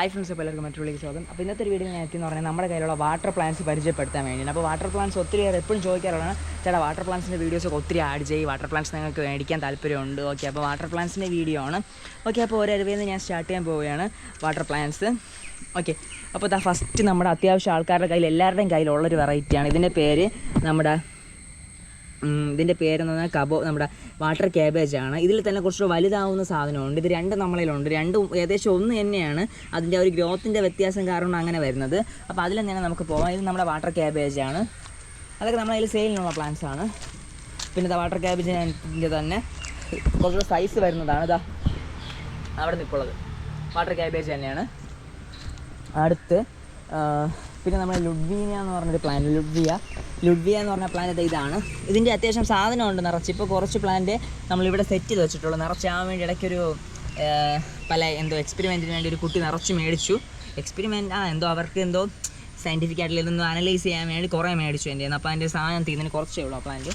Hi friends, അപ്പോൾ എല്ലാവർക്കും മറ്റൊരു സ്വാഗതം. അപ്പോൾ ഇന്നത്തെ ഒരു വീഡിയോ ഞാൻ എത്തിയെന്ന് പറഞ്ഞാൽ നമ്മുടെ കയ്യിലുള്ള വാട്ടർ പ്ലാന്റ്സ് പരിചയപ്പെടുത്താൻ വേണ്ടിയാണ്. അപ്പോൾ വാട്ടർ പ്ലാന്റ്സ് ഒത്തിരി എപ്പോഴും ചോദിക്കാറുള്ളതാണ്, ചേട്ടാ വാട്ടർ പ്ലാന്റ്സിൻ്റെ വീഡിയോസൊക്കെ ഒത്തിരി ആഡ് ചെയ്യും, വാട്ടർ പ്ലാന്റ്സ് നിങ്ങൾക്ക് മേടിക്കാൻ താല്പര്യമുണ്ട്. ഓക്കെ, അപ്പോൾ വാട്ടർ പ്ലാന്റ്സിൻ്റെ വീഡിയോ ആണ്. ഓക്കെ, അപ്പോൾ ഒരു അരുവിൽ നിന്ന് ഞാൻ സ്റ്റാർട്ട് ചെയ്യാൻ പോവുകയാണ് വാട്ടർ പ്ലാന്റ്സ്. ഓക്കെ, അപ്പോൾ ഇതാ ഫസ്റ്റ് നമ്മുടെ അത്യാവശ്യം ആൾക്കാരുടെ കയ്യിൽ എല്ലാവരുടെയും കയ്യിലുള്ളൊരു വെറൈറ്റിയാണ്. ഇതിൻ്റെ പേര് എന്ന് പറഞ്ഞാൽ നമ്മുടെ വാട്ടർ ക്യാബേജ് ആണ്. ഇതിൽ തന്നെ കുറച്ച് വലുതാവുന്ന സാധനമുണ്ട്. ഇത് രണ്ട് നമ്മളിലുണ്ട്, രണ്ടും ഏകദേശം ഒന്ന് തന്നെയാണ്. അതിൻ്റെ ഒരു ഗ്രോത്തിൻ്റെ വ്യത്യാസം കാരണം അങ്ങനെ വരുന്നത്. അപ്പോൾ അതിൽ തന്നെ നമുക്ക് പോകാം. ഇത് നമ്മുടെ വാട്ടർ ക്യാബേജ് ആണ്. അതൊക്കെ നമ്മളതിൽ സെയിലിനുള്ള പ്ലാന്റ്സ് ആണ്. പിന്നെ വാട്ടർ ക്യാബേജിൻ്റെ തന്നെ കുറച്ച് സൈസ് വരുന്നതാണ്. ഇതാ അവിടെ നിൽക്കുള്ളത് വാട്ടർ ക്യാബേജ് തന്നെയാണ്. അടുത്ത് പിന്നെ നമ്മൾ ലുഡ്വിയ എന്ന് പറഞ്ഞൊരു പ്ലാന്റ്, ലുഡ്വിയ എന്ന് പറഞ്ഞ പ്ലാന്റ് ഇതാണ്. ഇതിൻ്റെ അത്യാവശ്യം സാധനമുണ്ട് നിറച്ച്. ഇപ്പോൾ കുറച്ച് പ്ലാന്റ് നമ്മളിവിടെ സെറ്റ് ചെയ്ത് വെച്ചിട്ടുള്ളൂ. നിറച്ചാൻ വേണ്ടി ഇടയ്ക്കൊരു എക്സ്പെരിമെൻറ്റിന് വേണ്ടി ഒരു കുട്ടി നിറച്ച് മേടിച്ചു. എന്തോ അവർക്ക് സയൻറ്റിഫിക് ആയിട്ടുള്ള ഇതൊന്നും അനലൈസ് ചെയ്യാൻ വേണ്ടി കുറേ മേടിച്ചു എൻ്റെ. അപ്പോൾ അതിൻ്റെ സാധനം തീരുന്നതിന് കുറച്ചേ ഉള്ളൂ ആ പ്ലാന്റ്.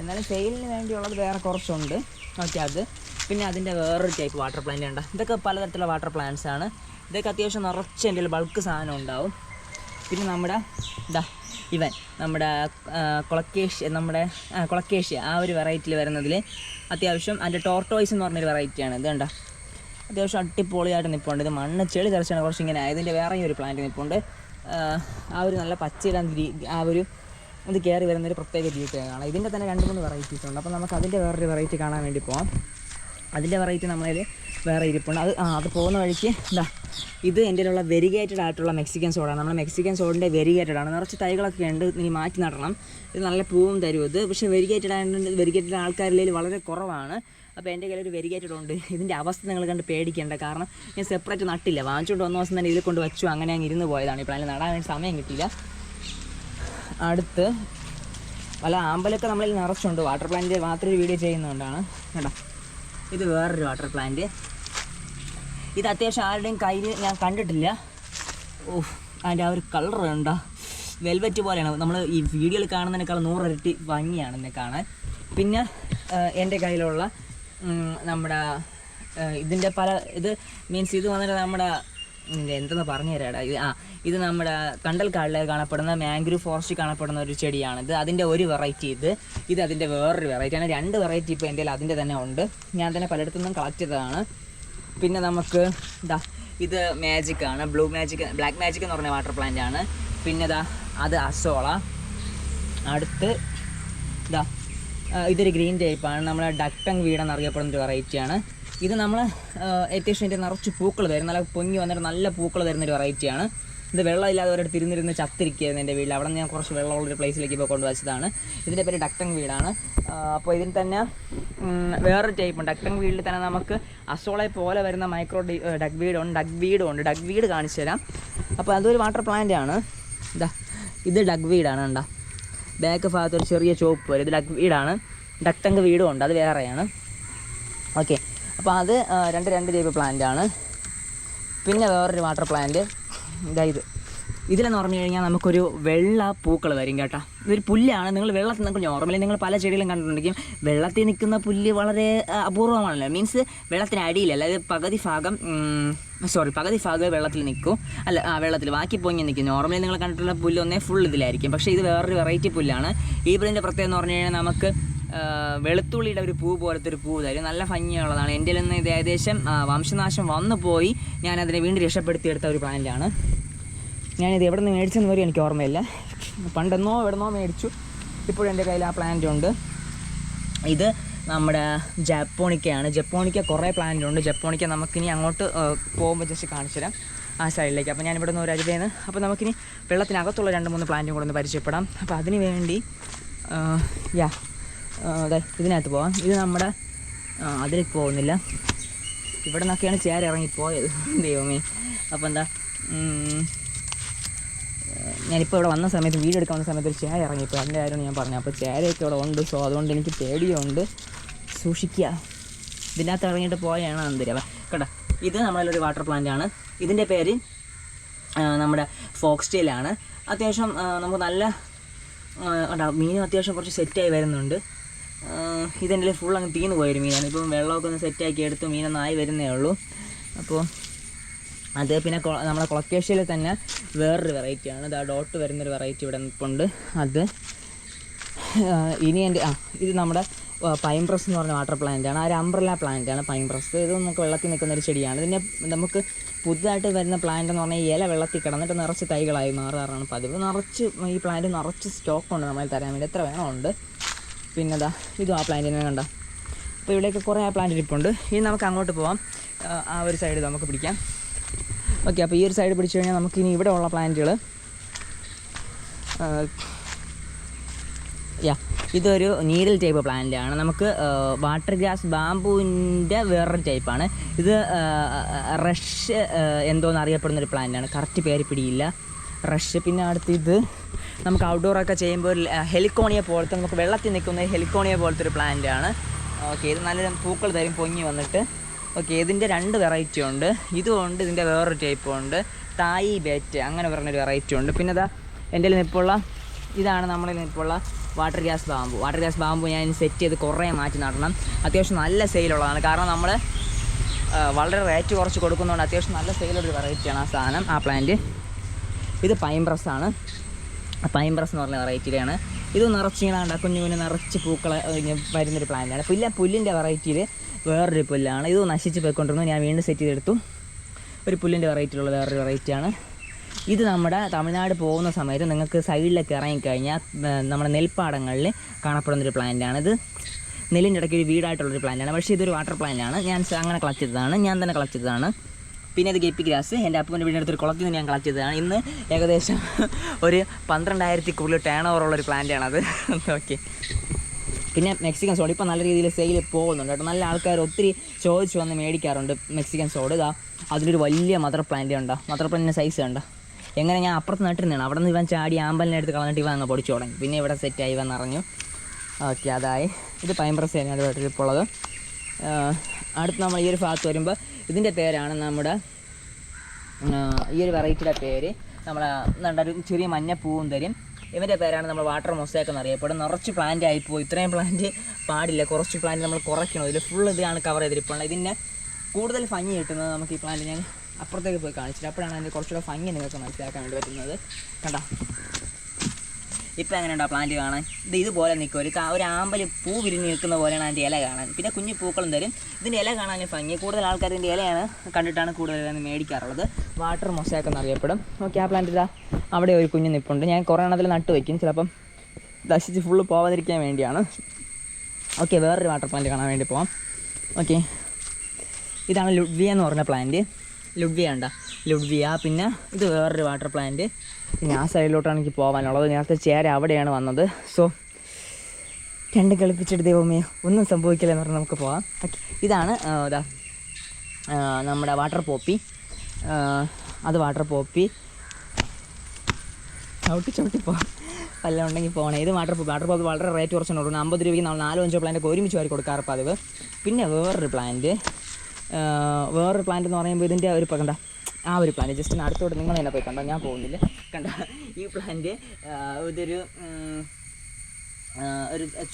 എന്നാലും സെയിലിന് വേണ്ടിയുള്ളത് വേറെ കുറച്ചുണ്ട്. ഓക്കെ, അത് പിന്നെ അതിൻ്റെ വേറൊരു ടൈപ്പ് വാട്ടർ പ്ലാന്റ് ഉണ്ട്. ഇതൊക്കെ പലതരത്തിലുള്ള വാട്ടർ പ്ലാന്റ്സ് ആണ്. ഇതൊക്കെ അത്യാവശ്യം നിറച്ച് എൻ്റെ ബൾക്ക് സാധനം ഉണ്ടാവും. പിന്നെ നമ്മുടെ നമ്മുടെ കൊളക്കേഷ്യ ആ ഒരു വെറൈറ്റിയിൽ വരുന്നതിൽ അത്യാവശ്യം അതിൻ്റെ ടോർട്ടോയ്സ് എന്ന് പറഞ്ഞൊരു വെറൈറ്റിയാണ്. ഇത് കണ്ടോ, അത്യാവശ്യം അടിപൊളിയായിട്ട് നിൽപ്പുണ്ട്. ഇത് മണ്ണ് ചെളി തെറിച്ചാണ് കുറച്ച് ഇങ്ങനെ. ഇതിൻ്റെ വേറെ ഒരു പ്ലാന്റ് നിൽപ്പുണ്ട്. ആ ഒരു നല്ല പച്ചയിടാൻ ആ ഒരു ഇത് കയറി വരുന്നൊരു പ്രത്യേക രീതിയാണ്. ഇതിൻ്റെ തന്നെ 2-3 വെറൈറ്റീസ് ഉണ്ട്. അപ്പോൾ നമുക്ക് അതിൻ്റെ വേറൊരു വെറൈറ്റി കാണാൻ വേണ്ടി പോകാം. അതിൻ്റെ വെറൈറ്റി നമ്മളതിൽ വേറെ ഇരിപ്പുണ്ട്. അത് പോകുന്ന വഴിക്ക് ഇത് എൻ്റെ ഉള്ള വെരിഗേറ്റഡ് ആയിട്ടുള്ള മെക്സിക്കൻ സോഡാണ്. നമ്മൾ മെക്സിക്കൻ സോഡിൻ്റെ വെരിഗേറ്റഡ് ആണ്. നിറച്ച് തൈകളൊക്കെ ഉണ്ട്, ഇനി മാറ്റി നടണം. ഇത് നല്ല പൂവും തരും. ഇത് പക്ഷേ വെരിഗേറ്റഡ് ആൾക്കാരിൽ വളരെ കുറവാണ്. അപ്പോൾ എൻ്റെ കയ്യിൽ ഒരു വെരിഗേറ്റഡ് ഉണ്ട്. ഇതിൻ്റെ അവസ്ഥ നിങ്ങൾ കണ്ട് പേടിക്കേണ്ട. കാരണം ഞാൻ സെപ്പറേറ്റ് നട്ടില്ല, വാങ്ങിച്ചുകൊണ്ട് 1 ദിവസം തന്നെ ഇതിൽ കൊണ്ട് വെച്ചു. അങ്ങനെ അങ്ങ് ഇരുന്ന് പോയതാണ്. ഇപ്പോൾ അതിൽ നടാൻ വേണ്ടി സമയം കിട്ടിയില്ല. അടുത്ത് പല ആമ്പലൊക്കെ നമ്മളിൽ നിറച്ചുണ്ട്. വാട്ടർ പ്ലാന്റ് മാത്രം ഒരു വീഡിയോ ചെയ്യുന്നതുകൊണ്ടാണ് കേട്ടോ. ഇത് വേറൊരു വാട്ടർ പ്ലാന്റ്. ഇത് അത്യാവശ്യം ആരുടെയും കയ്യിൽ ഞാൻ കണ്ടിട്ടില്ല. അതിൻ്റെ ആ ഒരു കളർ ഉണ്ടോ, വെൽവെറ്റ് പോലെയാണ്. നമ്മൾ ഈ വീഡിയോയിൽ കാണുന്നതിനേക്കാൾ 100 ഇരട്ടി ഭംഗിയാണ് എന്നെ കാണാൻ. പിന്നെ എൻ്റെ കയ്യിലുള്ള നമ്മുടെ ഇതിൻ്റെ ഇത് വന്നിട്ട് നമ്മുടെ എന്തെന്ന് പറഞ്ഞു തരാടാ. ഇത് നമ്മുടെ കണ്ടൽക്കാടിൽ കാണപ്പെടുന്ന മാംഗ്രൂവ് ഫോറസ്റ്റ് കാണപ്പെടുന്ന ഒരു ചെടിയാണിത്. അതിൻ്റെ ഒരു വെറൈറ്റി. ഇത് അതിൻ്റെ വേറൊരു വെറൈറ്റിയാണ്. 2 വെറൈറ്റി ഇപ്പോൾ എൻ്റെ അതിൻ്റെ തന്നെ ഉണ്ട്. ഞാൻ തന്നെ പലയിടത്തു നിന്നും കളക്ട് ചെയ്തതാണ്. പിന്നെ നമുക്ക് ഇത് മാജിക്കാണ്, ബ്ലാക്ക് മാജിക് എന്ന് പറഞ്ഞ വാട്ടർ പ്ലാന്റ് ആണ്. പിന്നെ അത് അസോള. അടുത്ത് ഇതൊരു ഗ്രീൻ ടൈപ്പാണ്. നമ്മളെ ഡക്ടങ് വീട് എന്നറിയപ്പെടുന്നൊരു വെറൈറ്റിയാണ്. ഇത് നമ്മൾ അത്യാവശ്യം ഇതിൻ്റെ നിറച്ച് പൂക്കൾ തരും, നല്ല പൊങ്ങി വന്നിട്ട് നല്ല പൂക്കൾ തരുന്നൊരു വെറൈറ്റിയാണ്. ഇത് വെള്ളമില്ലാതെ ഒരിടത്ത് ഇരുന്നിരുന്ന് ചത്തിരിക്കുകയായിരുന്നു എൻ്റെ വീട്ടിൽ. അവിടെ ഞാൻ കുറച്ച് വെള്ളമുള്ളൊരു പ്ലേസിലേക്ക് ഇപ്പോൾ കൊണ്ടുവച്ചതാണ്. ഇതിൻ്റെ പേര് ഡക്ടങ് വീടാണ്. അപ്പോൾ ഇതിൽ തന്നെ വേറൊരു ടൈപ്പുണ്ട്. ഡക്ടങ് വീടിൽ തന്നെ നമുക്ക് അസോളയെ പോലെ വരുന്ന ഡക്ക് വീടും ഉണ്ട്. ഡക്ക് വീട് കാണിച്ചു തരാം. അപ്പോൾ അതൊരു വാട്ടർ പ്ലാന്റ് ആണ്. ഇത് ഡക്ക് വീടാണ്. ബാക്ക് ഭാഗത്ത് ഒരു ചെറിയ ചോപ്പ് വരും. ഇത് ഡക്ക് വീടാണ്. ഡക്ടങ് വീടും ഉണ്ട്, അത് വേറെയാണ്. ഓക്കെ, അപ്പോൾ അത് രണ്ട് ടൈപ്പ് പ്ലാന്റ് ആണ്. പിന്നെ വേറൊരു വാട്ടർ പ്ലാന്റ് ഇതിലെന്ന് പറഞ്ഞു കഴിഞ്ഞാൽ നമുക്കൊരു വെള്ള പൂക്കൾ വരും കേട്ടോ. ഇതൊരു പുല്ലാണ്. നിങ്ങൾ വെള്ളത്തിൽ നിൽക്കും. നോർമലി നിങ്ങൾ പല ചെടികളും കണ്ടിട്ടുണ്ടെങ്കിൽ വെള്ളത്തിൽ നിൽക്കുന്ന പുല്ല് വളരെ അപൂർവമാണല്ലോ. മീൻസ് വെള്ളത്തിന് അടിയിലല്ല, അത് പകുതി ഭാഗം വെള്ളത്തിൽ നിൽക്കും. വെള്ളത്തിൽ ബാക്കി പൊങ്ങി നിൽക്കും. നോർമലി നിങ്ങൾ കണ്ടിട്ടുള്ള പുല്ല് ഫുൾ ഇതിലായിരിക്കും. പക്ഷേ ഇത് വേറൊരു വെറൈറ്റി പുല്ലാണ്. ഈ പുല്ലിൻ്റെ പ്രത്യേകത എന്ന് പറഞ്ഞു കഴിഞ്ഞാൽ നമുക്ക് വെളുത്തുള്ളിയുടെ ഒരു പൂ പോലത്തെ ഒരു പൂ തരും. നല്ല ഭംഗിയുള്ളതാണ്. എൻ്റെ നിന്ന് ഇത് ഏകദേശം വംശനാശം വന്നു പോയി. ഞാനതിനെ വീണ്ടും രക്ഷപ്പെടുത്തിയെടുത്ത ഒരു പ്ലാന്റാണ്. ഞാനിത് എവിടെ നിന്ന് മേടിച്ചെന്ന് വരെ എനിക്ക് ഓർമ്മയില്ല. എവിടെന്നോ മേടിച്ചു. ഇപ്പോഴും എൻ്റെ കയ്യിൽ ആ പ്ലാന്റ് ഉണ്ട്. ഇത് നമ്മുടെ ജപ്പോണിക്ക കുറേ പ്ലാന്റ് ഉണ്ട്. ജപ്പോണിക്ക നമുക്കിനി അങ്ങോട്ട് പോകുമ്പോൾ ജസ്റ്റ് കാണിച്ചു തരാം ആ സൈഡിലേക്ക്. അപ്പോൾ ഞാനിവിടെ നിന്ന് ഒരു അരുവേന്ന്. അപ്പോൾ നമുക്കിനി വെള്ളത്തിനകത്തുള്ള 2-3 പ്ലാന്റും കൂടെ ഒന്ന് പരിചയപ്പെടാം. അപ്പോൾ അതിന് വേണ്ടി ഇതിനകത്ത് പോവാം. ഇത് നമ്മുടെ അതിലേക്ക് പോകുന്നില്ല, ഇവിടെ നിന്നൊക്കെയാണ് ചേര ഇറങ്ങിപ്പോയത്. ദൈവമേ. അപ്പോൾ ഞാനിപ്പോൾ ഇവിടെ വന്ന സമയത്ത് വീഡിയോ എടുക്കാൻ വന്ന സമയത്ത് ഒരു ചേര ഇറങ്ങിപ്പോയി. അതിൻ്റെ കാര്യമാണ് ഞാൻ പറഞ്ഞത്. അപ്പോൾ ചേരയൊക്കെ ഇവിടെ ഉണ്ട്. സോ അതുകൊണ്ട് എനിക്ക് പേടിയുണ്ട്. സൂക്ഷിക്കുക. ഇതിനകത്ത് ഇറങ്ങിയിട്ട് പോയാണ് അന്തരം കേട്ടോ. ഇത് നമ്മളൊരു വാട്ടർ പ്ലാന്റ് ആണ്. ഇതിൻ്റെ പേര് നമ്മുടെ ഫോക്സ്റ്റെയിലാണ്. അത്യാവശ്യം നമുക്ക് നല്ല മീനും അത്യാവശ്യം കുറച്ച് സെറ്റായി വരുന്നുണ്ട്. ഇതെൻ്റെ ഫുൾ അങ്ങ് തീർന്നു പോയൊരു മീനാണ്. ഇപ്പം വെള്ളമൊക്കെ ഒന്ന് സെറ്റാക്കി എടുത്ത് മീനൊന്നായി വരുന്നേ ഉള്ളൂ. അപ്പോൾ അത് പിന്നെ നമ്മളെ കൊളക്കേഷ്യയിൽ തന്നെ വേറൊരു വെറൈറ്റിയാണ്, ഇത് ഡോട്ട് വരുന്നൊരു വെറൈറ്റി ഇവിടെ നിൽപ്പുണ്ട്. അത് ഇനി ഇത് നമ്മുടെ പൈൻ പ്രസ് എന്ന് പറഞ്ഞ വാട്ടർ പ്ലാന്റാണ്. ആ ഒരു അംബ്രല്ല പ്ലാന്റാണ് പൈൻ പ്രസ്. ഇത് നമുക്ക് വെള്ളത്തിൽ നിൽക്കുന്നൊരു ചെടിയാണ്. ഇതിൻ്റെ നമുക്ക് പുതുതായിട്ട് വരുന്ന പ്ലാന്റ് എന്ന് പറഞ്ഞാൽ ഇല വെള്ളത്തിൽ കിടന്നിട്ട് നിറച്ച് തൈകളായി മാറാറാണ് പതിവ്. നിറച്ച് ഈ പ്ലാന്റ് നിറച്ച് സ്റ്റോക്കുണ്ട് നമ്മൾ തരാൻ വേണ്ടി, എത്ര വേണമുണ്ട്. പിന്നെ ഇതും ആ പ്ലാന്റിനെ കണ്ട. അപ്പോൾ ഇവിടെയൊക്കെ കുറേ ആ പ്ലാന്റ് ഇരിപ്പുണ്ട്. ഇനി നമുക്ക് അങ്ങോട്ട് പോകാം. ആ ഒരു സൈഡ് നമുക്ക് പിടിക്കാം. ഓക്കെ, അപ്പോൾ ഈ ഒരു സൈഡ് പിടിച്ചു കഴിഞ്ഞാൽ നമുക്കിനി ഇവിടെ ഉള്ള പ്ലാന്റുകൾ ഇതൊരു നീഡിൽ ടൈപ്പ് പ്ലാന്റാണ്. നമുക്ക് വാട്ടർ ഗ്രാസ് ബാംബുവിൻ്റെ വേറൊരു ടൈപ്പാണ് ഇത്. റഷ് എന്തോന്ന് അറിയപ്പെടുന്നൊരു പ്ലാന്റാണ്, കറക്റ്റ് പേര് പിടിയില്ല, റഷ്. പിന്നെ അടുത്ത് ഇത് നമുക്ക് ഔട്ട്ഡോറൊക്കെ ചെയ്യുമ്പോൾ ഹെലിക്കോണിയ പോലത്തെ, നമുക്ക് വെള്ളത്തിൽ നിൽക്കുന്ന ഹെലിക്കോണിയ പോലത്തെ ഒരു പ്ലാന്റാണ്. ഓക്കെ, ഇത് നല്ല പൂക്കൾ തരും പൊങ്ങി വന്നിട്ട്. ഓക്കെ, ഇതിൻ്റെ 2 വെറൈറ്റി ഉണ്ട്. ഇതുമുണ്ട്, ഇതിൻ്റെ വേറൊരു ടൈപ്പും ഉണ്ട്, തായി ബേറ്റ് അങ്ങനെ പറഞ്ഞൊരു വെറൈറ്റി ഉണ്ട്. പിന്നെ എൻ്റെ നിൽപ്പുള്ള ഇതാണ് നമ്മളിൽ നിൽപ്പുള്ള water gas bamboo. Water gas bamboo ഞാൻ സെറ്റ് ചെയ്ത് കുറേ മാറ്റി നടണം. അത്യാവശ്യം നല്ല സെയിലുള്ളതാണ്, കാരണം നമ്മൾ വളരെ റേറ്റ് കുറച്ച് കൊടുക്കുന്നതുകൊണ്ട് അത്യാവശ്യം നല്ല സെയിലുള്ളൊരു വെറൈറ്റിയാണ് ആ സാധനം, ആ പ്ലാന്റ്. ഇത് പൈൻ പ്രസ്സാണ്. പൈൻ പ്രസ് എന്ന് പറഞ്ഞ വെറൈറ്റിയിലാണ്. ഇത് നിറച്ചിങ്ങനെ കുഞ്ഞു കുഞ്ഞു നിറച്ച് പൂക്കൾ വരുന്നൊരു പ്ലാന്റാണ്. പുല്ലിൻ്റെ വെറൈറ്റിയിൽ വേറൊരു പുല്ലാണ്. ഇത് നശിച്ച് പോയിക്കൊണ്ടിരുന്നു, ഞാൻ വീണ്ടും സെറ്റ് ചെയ്തെടുത്തു. ഒരു പുല്ലിൻ്റെ വെറൈറ്റിയിലുള്ള വേറൊരു വെറൈറ്റിയാണ്. ഇത് നമ്മുടെ തമിഴ്നാട് പോകുന്ന സമയത്ത് നിങ്ങൾക്ക് സൈഡിലൊക്കെ ഇറങ്ങിക്കഴിഞ്ഞാൽ നമ്മുടെ നെൽപ്പാടങ്ങളിൽ കാണപ്പെടുന്നൊരു പ്ലാന്റാണ്. ഇത് നെല്ലിൻ്റെ ഇടയ്ക്ക് ഒരു വീടായിട്ടുള്ളൊരു പ്ലാന്റാണ്. പക്ഷേ ഇതൊരു വാട്ടർ പ്ലാന്റാണ്. ഞാൻ അങ്ങനെ കളക്ട് ചെയ്തതാണ്, ഞാൻ തന്നെ കളക്ട് ചെയ്തതാണ്. പിന്നെ ഇത് ഗപ്പി ഗ്രാസ് എൻ്റെ അപ്പൻ്റെ വീടിനടുത്തൊരു കുളത്തിൽ നിന്ന് ഞാൻ കളക്ട് ചെയ്തതാണ്. ഇന്ന് ഏകദേശം ഒരു 12,000 കൂടുതൽ ടേൺ ഓവറുള്ളൊരു പ്ലാന്റാണത്. ഓക്കെ, പിന്നെ മെക്സിക്കൻ സോഡ് ഇപ്പോൾ നല്ല രീതിയിൽ സെയിൽ പോകുന്നുണ്ട് കേട്ടോ. നല്ല ആൾക്കാർ ഒത്തിരി ചോദിച്ച് വന്ന് മേടിക്കാറുണ്ട് മെക്സിക്കൻ സോഡ്. അതിലൊരു വലിയ മദർ പ്ലാന്റ് ഉണ്ടോ, മദർ പ്ലാന്റിൻ്റെ സൈസ് കണ്ടോ. എങ്ങനെ ഞാൻ അപ്പുറത്ത് നട്ടിരുന്നതാണ്, അവിടെ നിന്ന് ഇവൻ ചാടി ആമ്പലിനെ എടുത്ത് കളഞ്ഞിട്ട് ഇവൻ അങ്ങ് പൊടിച്ചു തുടങ്ങി. പിന്നെ ഇവിടെ സെറ്റായി ഇവൻ നിറഞ്ഞു. ഓക്കെ, അതായി. ഇത് പൈൻ പ്രസ് തന്നെയാണ് ഇപ്പോൾ ഉള്ളത്. അടുത്ത് നമ്മൾ ഈ ഒരു ഭാഗത്ത് വരുമ്പോൾ ഇതിൻ്റെ പേരാണ് നമ്മുടെ ഈ ഒരു വെറൈറ്റിയുടെ പേര് ഒരു ചെറിയ മഞ്ഞ പൂവും തരും. ഇവൻ്റെ പേരാണ് നമ്മൾ വാട്ടർ മൊസൈക്ക് എന്നറിയപ്പെടും. നിറച്ച് പ്ലാന്റ് ആയിപ്പോയി, ഇത്രയും പ്ലാന്റ് പാടില്ല, കുറച്ച് പ്ലാന്റ് നമ്മൾ കുറയ്ക്കണം. ഇതിൽ ഫുൾ ഇതാണ് കവർ ചെയ്തിരിപ്പോൾ. ഇതിൻ്റെ കൂടുതൽ ഭംഗി കിട്ടുന്നത് നമുക്ക് ഈ പ്ലാന്റ് ഞാൻ അപ്പുറത്തേക്ക് പോയി കാണിച്ചിട്ട്, അപ്പോഴാണ് അതിൻ്റെ കുറച്ചുകൂടെ ഭംഗി നിങ്ങൾക്ക് മനസ്സിലാക്കാൻ വേണ്ടി പറ്റുന്നത്. കണ്ടോ ഇപ്പോൾ എങ്ങനെയുണ്ടോ പ്ലാന്റ് കാണാൻ? ഇതുപോലെ നിൽക്കും, ഒരു ആമ്പൽ പൂ വിരിഞ്ഞ് നിൽക്കുന്ന പോലെയാണ് അതിൻ്റെ ഇല കാണാൻ. പിന്നെ കുഞ്ഞു പൂക്കളും തരും. ഇതിൻ്റെ ഇല കാണാൻ ഭംഗി. കൂടുതൽ ആൾക്കാർ ഇതിൻ്റെ ഇലയാണ് കണ്ടിട്ടാണ് കൂടുതൽ മേടിക്കാറുള്ളത്. വാട്ടർ മൊസൈക്ക് എന്നറിയപ്പെടും. ഓക്കെ, ആ പ്ലാന്റ് അവിടെ ഒരു കുഞ്ഞ് നിൽപ്പുണ്ട്. ഞാൻ കുറേ എണ്ണത്തിൽ നട്ട് വയ്ക്കും, ചിലപ്പം നശിച്ച് ഫുള്ള് പോവാതിരിക്കാൻ വേണ്ടിയാണ്. ഓക്കെ, വേറൊരു വാട്ടർ പ്ലാന്റ് കാണാൻ വേണ്ടി പോവാം. ഓക്കെ, ഇതാണ് ലുഡ്വിയ എന്ന് പറഞ്ഞ പ്ലാന്റ്. ലുഡ്വിയ ഉണ്ടോ, ലുഡ്വിയ. പിന്നെ ഇത് വേറൊരു വാട്ടർ പ്ലാന്റ്. പിന്നെ ആ സൈഡിലോട്ടാണ് എനിക്ക് പോകാനുള്ളത്. നേരത്തെ ചേര അവിടെയാണ് വന്നത്. സോ രണ്ടും കളിപ്പിച്ചിട്ട് ദൈവമേ ഒന്നും സംഭവിക്കില്ല എന്ന് പറഞ്ഞാൽ നമുക്ക് പോകാം. ഓക്കെ, ഇതാണ് നമ്മുടെ വാട്ടർ പോപ്പി. അത് വാട്ടർ പോപ്പി ചവിട്ടി പോകാം, വല്ലതും ഉണ്ടെങ്കിൽ പോകണേ. ഇത് വാട്ടർ പോപ്പി വളരെ റേറ്റ് കുറച്ചുകൊണ്ട് കൊടുക്കുന്നത്. 50 രൂപയ്ക്ക് നമ്മൾ 4-5 പ്ലാന്റൊക്കെ ഒരുമിച്ച് വാരി കൊടുക്കാറ് പതിവ്. പിന്നെ വേറൊരു പ്ലാന്റ് എന്ന് പറയുമ്പോൾ ഇതിൻ്റെ ഒരു കണ്ട ആ ഒരു പ്ലാന്റ് ജസ്റ്റ് അടുത്തോട്ട് നിങ്ങൾ തന്നെ പോയി കണ്ടോ, ഞാൻ പോകുന്നില്ല. കണ്ട ഈ പ്ലാന്റ് ഇതൊരു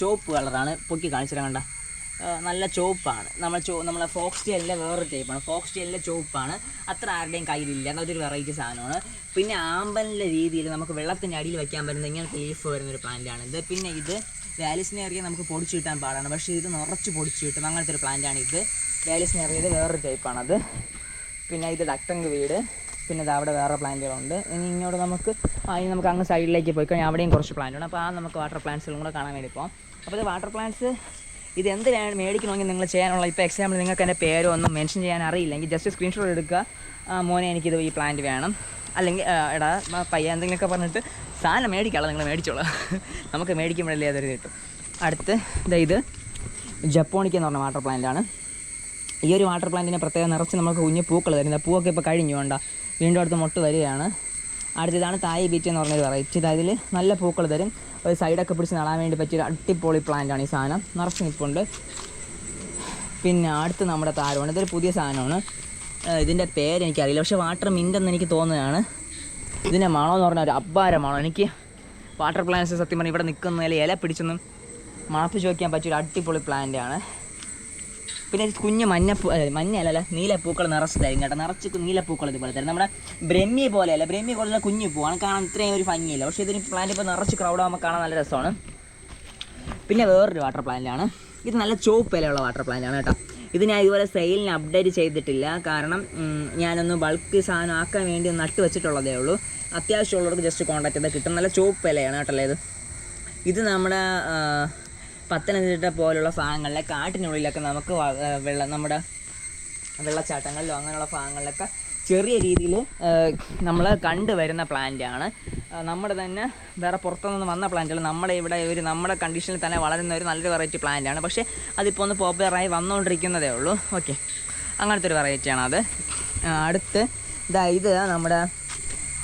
ചുവപ്പ് കളറാണ്, പൊക്കി കാണിച്ചിട്ട് കണ്ട നല്ല ചുവപ്പാണ്. നമ്മളെ ഫോക്സ് ടെയിലിൻ്റെ വേറൊരു ടൈപ്പാണ്. ഫോക്സ് ടെയിലിൻ്റെ ചുവപ്പാണ്, അത്ര ആരുടെയും കയ്യിലില്ല, അതൊരു വെറൈറ്റി സാധനമാണ്. പിന്നെ ആമ്പലിൻ്റെ രീതിയിൽ നമുക്ക് വെള്ളത്തിൻ്റെ അടിയിൽ വയ്ക്കാൻ പറ്റുന്ന ഇങ്ങനത്തെ ലീഫ് വരുന്നൊരു പ്ലാന്റാണ് ഇത്. പിന്നെ ഇത് വാലിസ്നേറിയ നമുക്ക് പൊടിച്ചു കിട്ടാൻ പാടാണ്, പക്ഷേ ഇത് നിറച്ച് പൊടിച്ചു കിട്ടും, അങ്ങനത്തെ ഒരു പ്ലാന്റാണ് ഇത്. വാലിസ്നേറിയത് വേറൊരു ടൈപ്പാണത്. പിന്നെ ഇത് ഡക്ടങ് വീട്. പിന്നെ ഇത് അവിടെ വേറെ പ്ലാന്റുകളുണ്ട്. ഇനി ഇങ്ങോട്ട് നമുക്ക് അങ്ങ് സൈഡിലേക്ക് പോയി കഴിഞ്ഞാൽ അവിടെയും കുറച്ച് പ്ലാന്റുണ്ട്. അപ്പോൾ നമുക്ക് വാട്ടർ പ്ലാന്റ്സുകളും കൂടെ കാണാൻ വേണ്ടി പോകാം. അപ്പോൾ ഇത് വാട്ടർ പ്ലാന്റ്സ് ഇത് എന്തിനാണ് മേടിക്കണമെങ്കിൽ നിങ്ങൾ ചെയ്യാനുള്ള, ഇപ്പോൾ എക്സാമ്പിൾ നിങ്ങൾക്ക് എൻ്റെ പേരോ ഒന്നും മെൻഷൻ ചെയ്യാൻ അറിയില്ലെങ്കിൽ ജസ്റ്റ് സ്ക്രീൻഷോട്ട് എടുക്കുക, മോനെ എനിക്കിത് ഈ പ്ലാന്റ് വേണം, അല്ലെങ്കിൽ എടാ പയ്യ എന്തെങ്കിലുമൊക്കെ പറഞ്ഞിട്ട് സാധനം മേടിക്കാനുള്ള നിങ്ങൾ മേടിച്ചോളാം. നമുക്ക് മേടിക്കുമ്പോഴല്ലേ അതൊരു കിട്ടും. അടുത്ത് ഇത് ജപ്പോണിക്ക എന്ന് പറഞ്ഞ വാട്ടർ പ്ലാന്റാണ്. ഈ ഒരു വാട്ടർ പ്ലാന്റിനെ പ്രത്യേകം നിറച്ച് നമുക്ക് കുഞ്ഞു പൂക്കൾ തരുന്നത്. പൂവൊക്കെ ഇപ്പോൾ കഴിഞ്ഞു വേണ്ട, വീണ്ടും അടുത്ത് മൊട്ട് വരികയാണ്. അടുത്തതാണ് തായ് ബീറ്റ് എന്ന് പറഞ്ഞൊരു വെറൈറ്റി. അതിൽ നല്ല പൂക്കൾ തരും, ഒരു സൈഡൊക്കെ പിടിച്ച് നടാൻ വേണ്ടി പറ്റിയൊരു അടിപൊളി പ്ലാന്റാണ് ഈ സാധനം, നിറച്ച് നിൽപ്പുണ്ട്. പിന്നെ അടുത്ത് നമ്മുടെ താരമാണ്. ഇതൊരു പുതിയ സാധനമാണ്, ഇതിൻ്റെ പേരെനിക്കറിയില്ല, പക്ഷേ വാട്ടർ മിൻ്റെന്ന് എനിക്ക് തോന്നുകയാണ്. ഇതിൻ്റെ മണമെന്ന് പറഞ്ഞാൽ ഒരു അപാരമാണോ. എനിക്ക് വാട്ടർ പ്ലാന്റ്സ് സത്യം പറഞ്ഞാൽ ഇവിടെ നിൽക്കുന്ന ഇല പിടിച്ചൊന്നും മണപ്പിച്ച് വയ്ക്കാൻ പറ്റിയൊരു അടിപൊളി പ്ലാന്റാണ്. പിന്നെ കുഞ്ഞ് മഞ്ഞല്ല നീലപ്പൂക്കൾ നിറച്ച് തരും കേട്ടോ. നിറച്ച് നീലപ്പൂക്കൾ ഇതുപോലെ തരും. നമ്മുടെ ബ്രഹ്മി പോലെയല്ല, ബ്രഹ്മി പോലുള്ള കുഞ്ഞു പൂവാണ്, കാണാൻ ഇത്രയും ഒരു ഭംഗിയില്ല. പക്ഷേ ഇതിന് പ്ലാന്റ് ഇപ്പോൾ നിറച്ച് ക്രൗഡാകുമ്പോൾ കാണാൻ നല്ല രസമാണ്. പിന്നെ വേറൊരു വാട്ടർ പ്ലാന്റാണ് ഇത്. നല്ല ചുവപ്പ് ഇലയുള്ള വാട്ടർ പ്ലാന്റാണ് കേട്ടോ. ഇത് ഞാൻ ഇതുപോലെ സെയിലിന് അപ്ഡേറ്റ് ചെയ്തിട്ടില്ല, കാരണം ഞാനൊന്ന് ബൾക്ക് സാധനം ആക്കാൻ വേണ്ടി നട്ട് വെച്ചിട്ടുള്ളതേ ഉള്ളൂ. അത്യാവശ്യമുള്ളവർക്ക് ജസ്റ്റ് കോൺടാക്ട് ചെയ്താൽ കിട്ടും. നല്ല ചുവപ്പ് ഇലയാണ് കേട്ടല്ലേ ഇത് നമ്മുടെ പത്തനംതിട്ട പോലുള്ള ഭാഗങ്ങളിലെ കാട്ടിനുള്ളിലൊക്കെ നമുക്ക് നമ്മുടെ വെള്ളച്ചാട്ടങ്ങളിലോ അങ്ങനെയുള്ള ഭാഗങ്ങളിലൊക്കെ ചെറിയ രീതിയിൽ നമ്മൾ കണ്ടുവരുന്ന പ്ലാന്റാണ്. നമ്മുടെ തന്നെ വേറെ പുറത്തുനിന്ന് വന്ന പ്ലാന്റുകൾ നമ്മുടെ ഇവിടെ നമ്മുടെ കണ്ടീഷനിൽ തന്നെ വളരുന്ന ഒരു നല്ലൊരു വെറൈറ്റി പ്ലാന്റാണ്. പക്ഷേ അതിപ്പോൾ ഒന്ന് പോപ്പുലറായി വന്നുകൊണ്ടിരിക്കുന്നതേ ഉള്ളൂ. ഓക്കെ, അങ്ങനത്തെ ഒരു വെറൈറ്റിയാണ് അത്. അടുത്ത് ഇത് നമ്മുടെ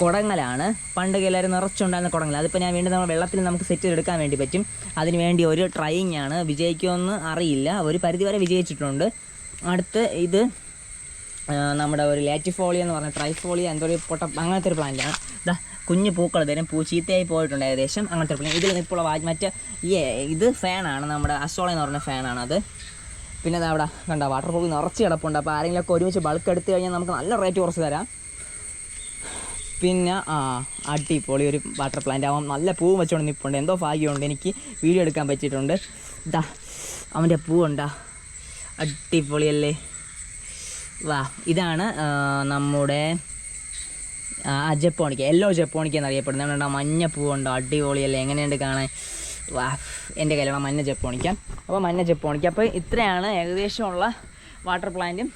കുടങ്ങലാണ്. പണ്ട് എല്ലാവരും നിറച്ചുണ്ടായിരുന്ന കുടങ്ങൽ. അതിപ്പോൾ ഞാൻ വീണ്ടും നമ്മൾ വെള്ളത്തിൽ നമുക്ക് സെറ്റ് ചെയ്തെടുക്കാൻ വേണ്ടി പറ്റും. അതിന് വേണ്ടി ഒരു ട്രൈയിങ് ആണ്. വിജയിക്കുമെന്ന് അറിയില്ല, ഒരു പരിധിവരെ വിജയിച്ചിട്ടുണ്ട്. അടുത്ത് ഇത് നമ്മുടെ ഒരു ലാറ്റിഫോളിയ എന്ന് പറഞ്ഞ ട്രൈഫോളിയ എന്തോ ഒരു അങ്ങനത്തെ ഒരു പ്ലാന്റാണ്. കുഞ്ഞു പൂക്കൾ തരും. ചീത്തയായി പോയിട്ടുണ്ട് ഏകദേശം. അങ്ങനത്തെ ഒരു പ്ലാന്റ്. ഇതിൽ ഇപ്പോൾ മറ്റേ ഇത് ഫാനാണ്, നമ്മുടെ അസോള എന്ന് പറഞ്ഞ ഫാനാണ് അത്. പിന്നെ അത് അവിടെ കണ്ടോ വാട്ടർ ഫോൾ നിറച്ച് കിടപ്പുണ്ട്. അപ്പോൾ ആരെങ്കിലുമൊക്കെ ഒരുമിച്ച് ബൾക്ക് എടുത്തു കഴിഞ്ഞാൽ നമുക്ക് നല്ല റേറ്റ് കുറച്ച് തരാം. പിന്നെ അടിപൊളി ഒരു വാട്ടർ പ്ലാന്റ് ആവാം. നല്ല പൂവും വെച്ചുകൊണ്ട് നിൽപ്പുണ്ട്. എന്തോ ഭാഗ്യമുണ്ട്, എനിക്ക് വീഡിയോ എടുക്കാൻ പറ്റിയിട്ടുണ്ട്. അവൻ്റെ പൂവുണ്ടാ, അടിപൊളിയല്ലേ. ഇതാണ് നമ്മുടെ ജപ്പോണിക്ക, യെല്ലോ ജപ്പോണിക്ക എന്നറിയപ്പെടുന്നത്. മഞ്ഞ പൂവുണ്ടോ, അടിപൊളിയല്ലേ, എങ്ങനെയുണ്ട് കാണാൻ. എൻ്റെ കയ്യിലുള്ള മഞ്ഞ ജപ്പോണിക്ക. അപ്പോൾ മഞ്ഞ ജപ്പോണിക്ക. അപ്പോൾ ഇത്രയാണ് ഏകദേശമുള്ള വാട്ടർ പ്ലാന്റും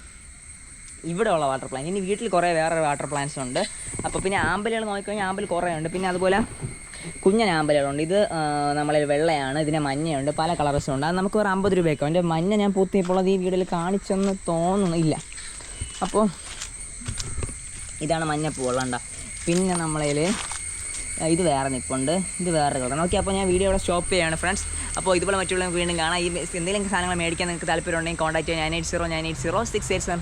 ഇവിടെയുള്ള വാട്ടർ പ്ലാന്റ്. ഇനി വീട്ടിൽ കുറേ വേറെ വാട്ടർ പ്ലാന്റ്സ് ഉണ്ട്. അപ്പോൾ പിന്നെ ആമ്പലുകൾ നോക്കിക്കഴിഞ്ഞാൽ ആമ്പൽ കുറേ ഉണ്ട്. പിന്നെ അതുപോലെ കുഞ്ഞൻ ആമ്പലുകളുണ്ട്. ഇത് നമ്മളെ വെള്ളയാണ്, ഇതിന് മഞ്ഞയുണ്ട്, പല കളർസും ഉണ്ട്. അത് നമുക്ക് ഒരു 50 രൂപയൊക്കെ. അതിൻ്റെ മഞ്ഞ ഞാൻ പൂത്തിയപ്പോൾ അത് ഈ വീഡിയോയിൽ കാണിച്ചെന്ന് തോന്നുന്നില്ല. അപ്പോൾ ഇതാണ് മഞ്ഞപ്പൂവുള്ള. പിന്നെ നമ്മളതിൽ ഇത് വേറെ നിൽപ്പുണ്ട്, ഇത് വേറെ കളറാണ്. ഓക്കെ, അപ്പോൾ ഞാൻ വീഡിയോ ഇവിടെ സ്റ്റോപ്പ് ചെയ്യുകയാണ് ഫ്രണ്ട്സ്. അപ്പോൾ ഇതുപോലെ മറ്റുള്ള വീണ്ടും കാണാം. ഈ എന്തെങ്കിലും സാധനങ്ങൾ മേടിക്കാൻ നിങ്ങൾക്ക് താല്പര്യം ഉണ്ടെങ്കിൽ കോൺടാക്ട് ചെയ്യാൻ 980 980 6874.